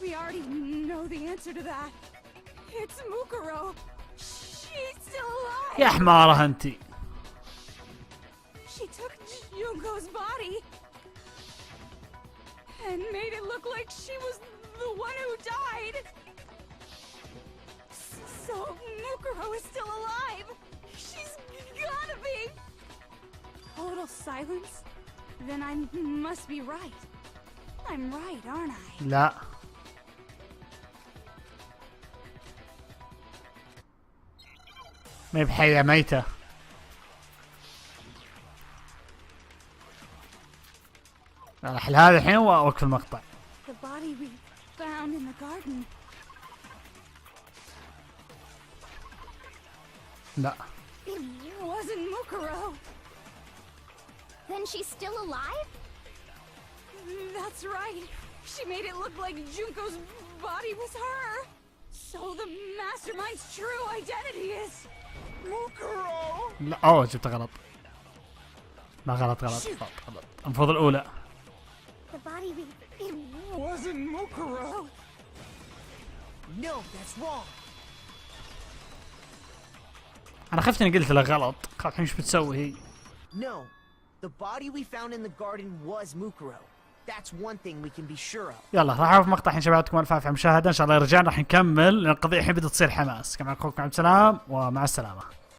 We already know the answer to that. It's Mukuro. She's still alive. يا حمارة انتي. She took Junko's body and made it look like she was the one who died. So Mukuro is still alive. She's gotta be. Total silence? Then I must be right. I'm right, aren't I? لا. ما هي بحية ميتة. راح لهذا الحين واوقف المقطع. The body we found in the garden. لا. It wasn't Mukuro. Then she's still alive? That's right. She made it look like Junko's body was her. So the mastermind's true identity is Mukuro. لا اوه جبت غلط. لا غلط. المفروض الأولى. The body we... It wasn't Mukuro. No, that's wrong. أنا خفت إني قلت له غلط. خاف الحين ايش بتسوي هي؟ No, the body we found in the garden was Mukuro. That's one thing we can be sure of. يلا راح أشوف مقطع الحين شباب. يعطيكم ألف عافية على المشاهدة. إن شاء الله رجعنا راح نكمل لأن القضية الحين بدأت تصير حماس. كما أخوكم عبد السلام ومع السلامة.